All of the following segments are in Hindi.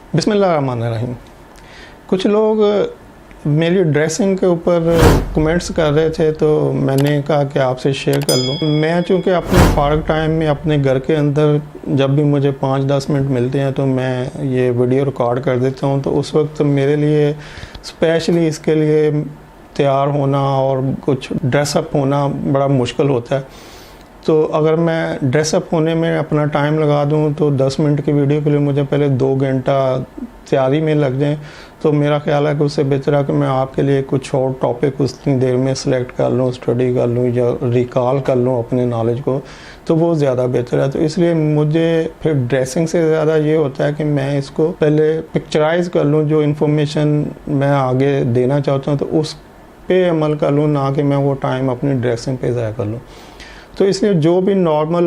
बिस्मिल्लाहिर्रहमानिर्रहीम। कुछ लोग मेरी ड्रेसिंग के ऊपर कमेंट्स कर रहे थे, तो मैंने कहा कि आपसे शेयर कर लूँ। मैं चूँकि अपने फ़ारग टाइम में अपने घर के अंदर जब भी मुझे 5-10 मिनट मिलते हैं तो मैं ये वीडियो रिकॉर्ड कर देता हूँ। तो उस वक्त मेरे लिए स्पेशली इसके लिए तैयार होना और कुछ ड्रेसअप होना बड़ा मुश्किल होता है। तो अगर मैं ड्रेसअप होने में अपना टाइम लगा दूं तो 10 मिनट की वीडियो के लिए मुझे पहले 2 घंटा तैयारी में लग जाए, तो मेरा ख्याल है कि उससे बेहतर है कि मैं आपके लिए कुछ और टॉपिक उतनी देर में सिलेक्ट कर लूँ, स्टडी कर लूँ या रिकॉल कर लूँ अपने नॉलेज को, तो वो ज़्यादा बेहतर है। तो इसलिए मुझे फिर ड्रेसिंग से ज़्यादा ये होता है कि मैं इसको पहले पिक्चराइज़ कर लूँ, जो इन्फॉर्मेशन मैं आगे देना चाहता हूँ तो उस पे अमल कर लूँ, ना कि मैं वो टाइम अपनी ड्रेसिंग पे ज़ाया कर लूँ। तो इसलिए जो भी नॉर्मल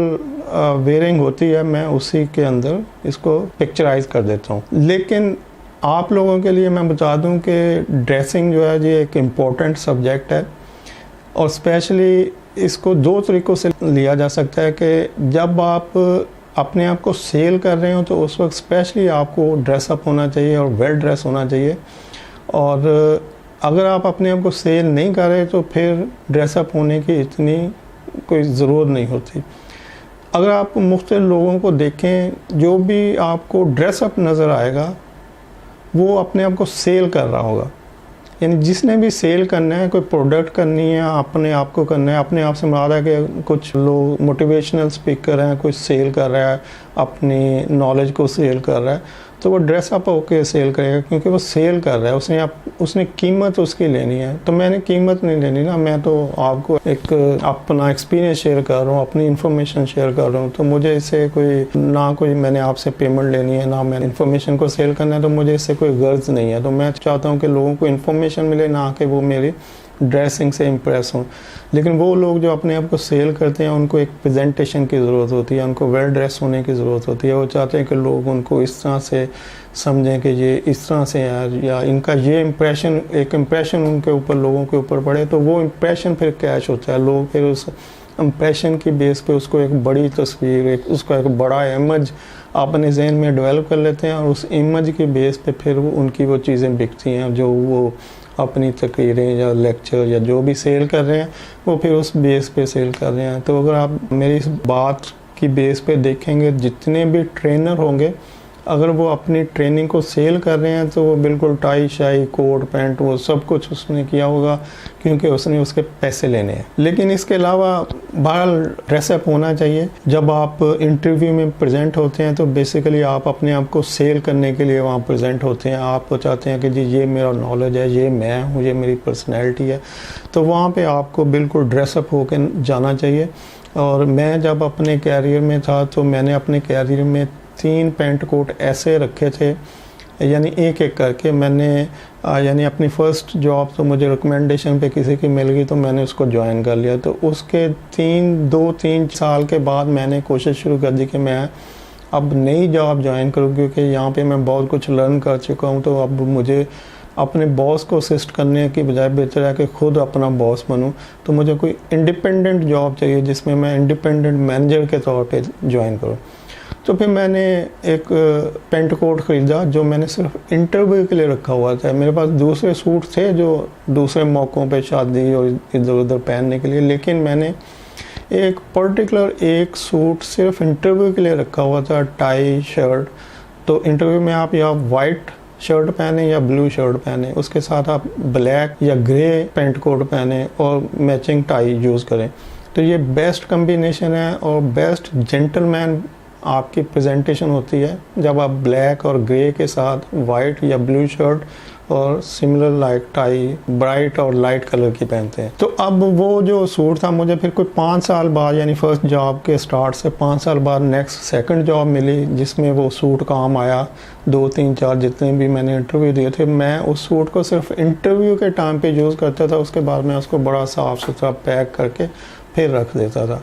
वेयरिंग होती है मैं उसी के अंदर इसको पिक्चराइज़ कर देता हूँ। लेकिन आप लोगों के लिए मैं बता दूं कि ड्रेसिंग जो है ये एक इम्पोर्टेंट सब्जेक्ट है, और स्पेशली इसको 2 तरीक़ों से लिया जा सकता है कि जब आप अपने आप को सेल कर रहे हो तो उस वक्त स्पेशली आपको ड्रेसअप होना चाहिए और वेल ड्रेस होना चाहिए। और अगर आप अपने आप को सेल नहीं कर रहे तो फिर ड्रेसअप होने की इतनी कोई ज़रूरत नहीं होती। अगर आप मुख्तलिफ लोगों को देखें, जो भी आपको ड्रेसअप नज़र आएगा वो अपने आप को सेल कर रहा होगा। यानी जिसने भी सेल करना है, कोई प्रोडक्ट करनी है, अपने आप को करना है। अपने आप से मुराद है कि कुछ लोग मोटिवेशनल स्पीकर हैं, कोई सेल कर रहा है, अपनी नॉलेज को सेल कर रहा है, तो वो ड्रेसअप होके सेल करेगा क्योंकि वो सेल कर रहा है। उसने कीमत उसकी लेनी है। तो मैंने कीमत नहीं लेनी ना, मैं तो आपको एक अपना एक्सपीरियंस शेयर कर रहा हूँ, अपनी इन्फॉर्मेशन शेयर कर रहा हूँ। तो मुझे इससे कोई मैंने आपसे पेमेंट लेनी है, ना मैंने इन्फॉर्मेशन को सेल करना है, तो मुझे इससे कोई गर्ज नहीं है। तो मैं चाहता हूँ कि लोगों को इन्फॉर्मेशन मिले, ना कि वो मेरी ड्रेसिंग से इम्प्रेस हों। लेकिन वो लोग जो अपने आप को सेल करते हैं उनको एक प्रेजेंटेशन की ज़रूरत होती है, उनको वेल ड्रेस होने की ज़रूरत होती है। वो चाहते हैं कि लोग उनको इस तरह से समझें कि ये इस तरह से है, या इनका ये एक इम्प्रेशन उनके ऊपर, लोगों के ऊपर पड़े, तो वो इम्प्रेशन फिर कैश होता है। लोग फिर उस इम्प्रेशन की बेस पे उसको एक बड़ी तस्वीर, उसका एक बड़ा इमेज अपने जहन में डेवलप कर लेते हैं, और उस इमेज की बेस पे फिर उनकी वो चीज़ें बिकती हैं जो वो अपनी तकरीरें या लेक्चर या जो भी सेल कर रहे हैं वो फिर उस बेस पे सेल कर रहे हैं। तो अगर आप मेरी इस बात की बेस पे देखेंगे, जितने भी ट्रेनर होंगे अगर वो अपनी ट्रेनिंग को सेल कर रहे हैं तो वो बिल्कुल टाई शाई कोट पैंट वो सब कुछ उसने किया होगा क्योंकि उसने उसके पैसे लेने हैं। लेकिन इसके अलावा बहरहाल ड्रेसअप होना चाहिए। जब आप इंटरव्यू में प्रेजेंट होते हैं तो बेसिकली आप अपने आप को सेल करने के लिए वहाँ प्रेजेंट होते हैं। आप चाहते हैं कि जी ये मेरा नॉलेज है, ये मैं हूँ, ये मेरी पर्सनैलिटी है, तो वहाँ पर आपको बिल्कुल ड्रेसअप होकर जाना चाहिए। और मैं जब अपने कैरियर में था तो मैंने अपने कैरियर में 3 पेंट कोट ऐसे रखे थे, यानी एक एक करके मैंने यानी अपनी फ़र्स्ट जॉब तो मुझे रिकमेंडेशन पे किसी की मिल गई तो मैंने उसको ज्वाइन कर लिया। तो उसके 2-3 साल के बाद मैंने कोशिश शुरू कर दी कि मैं अब नई जॉब ज्वाइन करूँ, क्योंकि यहाँ पे मैं बहुत कुछ लर्न कर चुका हूँ। तो अब मुझे अपने बॉस को असिस्ट करने की बजाय बेहतर है कि खुद अपना बॉस बनूँ। तो मुझे कोई इंडिपेंडेंट जॉब चाहिए जिसमें मैं इंडिपेंडेंट मैनेजर के तौर पे ज्वाइन करूँ। तो फिर मैंने एक पेंट कोट ख़रीदा जो मैंने सिर्फ इंटरव्यू के लिए रखा हुआ था। मेरे पास दूसरे सूट थे जो दूसरे मौक़ों पे शादी और इधर उधर पहनने के लिए, लेकिन मैंने एक पर्टिकुलर एक सूट सिर्फ इंटरव्यू के लिए रखा हुआ था, टाई शर्ट। तो इंटरव्यू में आप या वाइट शर्ट पहने या ब्लू शर्ट पहने, उसके साथ आप ब्लैक या ग्रे पेंट कोट पहने और मैचिंग टाई यूज़ करें। तो ये बेस्ट कम्बिनेशन है और बेस्ट जेंटलमैन आपकी प्रेजेंटेशन होती है जब आप ब्लैक और ग्रे के साथ वाइट या ब्लू शर्ट और सिमिलर लाइक टाई ब्राइट और लाइट कलर की पहनते हैं। तो अब वो जो सूट था मुझे फिर कोई 5 साल बाद, यानी फर्स्ट जॉब के स्टार्ट से 5 साल बाद नेक्स्ट सेकंड जॉब मिली जिसमें वो सूट काम आया। 2-3-4 जितने भी मैंने इंटरव्यू दिए थे, मैं उस सूट को सिर्फ इंटरव्यू के टाइम पे यूज़ करता था। उसके बाद मैं उसको बड़ा साफ़ सुथरा पैक करके फिर रख देता था।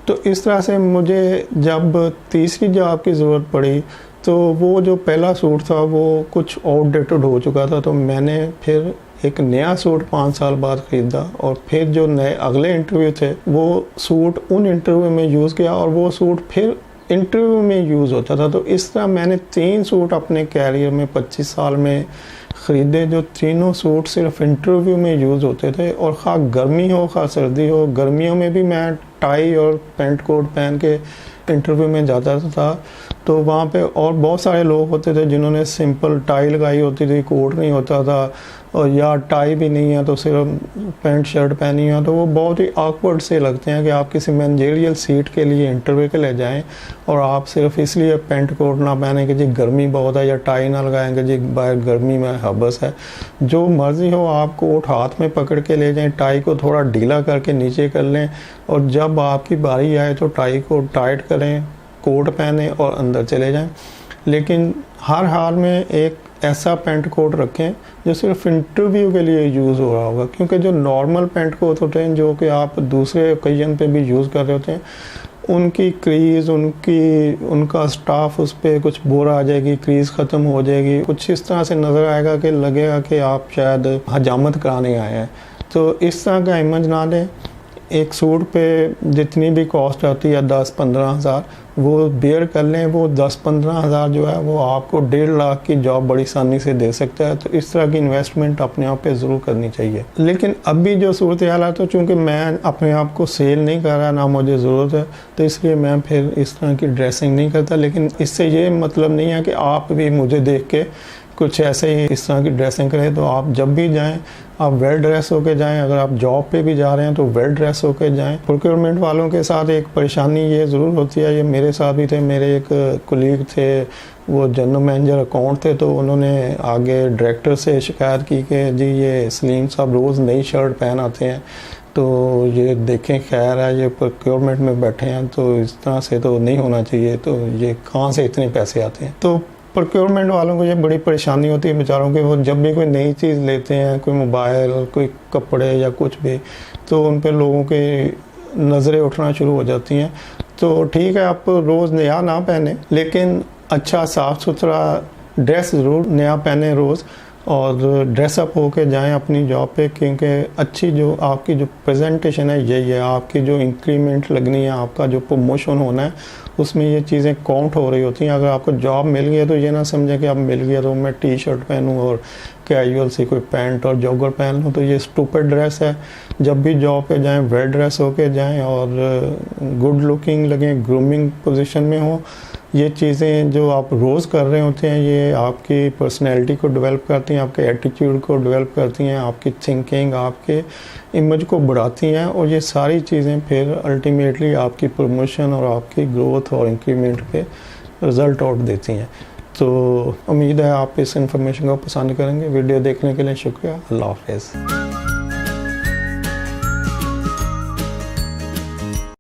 तो इस तरह से मुझे जब तीसरी जॉब की ज़रूरत पड़ी तो वो जो पहला सूट था वो कुछ आउटडेटेड हो चुका था, तो मैंने फिर एक नया सूट 5 साल बाद ख़रीदा और फिर जो नए अगले इंटरव्यू थे वो सूट उन इंटरव्यू में यूज़ किया और वो सूट फिर इंटरव्यू में यूज़ होता था। तो इस तरह मैंने 3 सूट अपने कैरियर में 25 साल में ख़रीदे, जो तीनों सूट सिर्फ इंटरव्यू में यूज़ होते थे। और खा गर्मी हो खा सर्दी हो, गर्मियों में भी मैं टाई और पैंट कोट पहन के इंटरव्यू में जाता था। तो वहाँ पे और बहुत सारे लोग होते थे जिन्होंने सिंपल टाई लगाई होती थी, कोट नहीं होता था, और या टाई भी नहीं है तो सिर्फ पैंट शर्ट पहनी है। तो वो बहुत ही ऑकवर्ड से लगते हैं कि आप किसी मैनेजरियल सीट के लिए इंटरव्यू के लिए जाएं और आप सिर्फ इसलिए पैंट कोट ना पहने कि जी गर्मी बहुत है, या टाई ना लगाएंगे जी बाहर गर्मी में हबस है। जो मर्ज़ी हो, आप कोट हाथ में पकड़ के ले जाएं, टाई को थोड़ा ढीला करके नीचे कर लें, और जब आपकी बारी आए तो टाई को टाइट करें, कोट पहने और अंदर चले जाएं। लेकिन हर हाल में एक ऐसा पैंट कोट रखें जो सिर्फ इंटरव्यू के लिए यूज़ हो रहा होगा, क्योंकि जो नॉर्मल पैंट कोट होते हैं जो कि आप दूसरे ओकेजन पे भी यूज़ कर रहे होते हैं, उनकी क्रीज़, उनका स्टाफ उस पर कुछ बोर आ जाएगी, क्रीज़ ख़त्म हो जाएगी, कुछ इस तरह से नज़र आएगा कि लगेगा कि आप शायद हजामत कराने आए हैं। तो इस तरह का इमेज ना लें। एक सूट पे जितनी भी कॉस्ट आती है 10-15 हज़ार, वो बेयर कर लें। वो 10-15 हज़ार जो है वो आपको 1.5 लाख की जॉब बड़ी आसानी से दे सकता है। तो इस तरह की इन्वेस्टमेंट अपने आप पे ज़रूर करनी चाहिए। लेकिन अभी जो सूरत हाल है, तो चूँकि मैं अपने आप को सेल नहीं कर रहा, ना मुझे ज़रूरत है, तो इसलिए मैं फिर इस तरह की ड्रेसिंग नहीं करता। लेकिन इससे ये मतलब नहीं है कि आप भी मुझे देख के कुछ ऐसे ही इस तरह की ड्रेसिंग करें। तो आप जब भी जाएं आप वेल ड्रेस होके जाएं। अगर आप जॉब पे भी जा रहे हैं तो वेल ड्रेस होके जाएं। प्रोक्योरमेंट वालों के साथ एक परेशानी ये ज़रूर होती है, ये मेरे साथ भी थे। मेरे एक कोलीग थे, वो जनरल मैनेजर अकाउंट थे, तो उन्होंने आगे डायरेक्टर से शिकायत की कि जी ये सलीम साहब रोज़ नई शर्ट पहन आते हैं, तो ये देखें खैर है, ये प्रोक्योरमेंट में बैठे हैं, तो इस तरह से तो नहीं होना चाहिए, तो ये कहाँ से इतने पैसे आते हैं। तो प्रोक्योरमेंट वालों को ये बड़ी परेशानी होती है बेचारों के। वो जब भी कोई नई चीज़ लेते हैं, कोई मोबाइल, कोई कपड़े या कुछ भी, तो उन पर लोगों के नज़रें उठना शुरू हो जाती हैं। तो ठीक है, आप रोज़ नया ना पहने, लेकिन अच्छा साफ़ सुथरा ड्रेस ज़रूर नया पहने रोज़, और ड्रेसअप होके जाएं अपनी जॉब पे। क्योंकि अच्छी जो आपकी जो प्रेजेंटेशन है यही है, आपकी जो इंक्रीमेंट लगनी है, आपका जो प्रमोशन होना है, उसमें ये चीज़ें काउंट हो रही होती हैं। अगर आपको जॉब मिल गई है तो ये ना समझें कि अब मिल गया तो मैं टी शर्ट पहनूँ और कैजुअल सी कोई पैंट और जॉगर पहन लूँ, तो ये स्टूपिड ड्रेस है। जब भी जॉब पे जाएं वेल ड्रेस होके जाएं और गुड लुकिंग लगें, ग्रूमिंग पोजीशन में हो। ये चीज़ें जो आप रोज़ कर रहे होते हैं, ये आपकी पर्सनैलिटी को डेवलप करती हैं, आपके एटीट्यूड को डेवलप करती हैं, आपकी थिंकिंग, आपके इमेज को बढ़ाती हैं, और ये सारी चीज़ें फिर अल्टीमेटली आपकी प्रमोशन और आपकी ग्रोथ और इंक्रीमेंट पे रिज़ल्ट आउट देती हैं। तो उम्मीद है आप इस इंफॉर्मेशन को पसंद करेंगे। वीडियो देखने के लिए शुक्रिया। अल्लाह हाफ़िज़।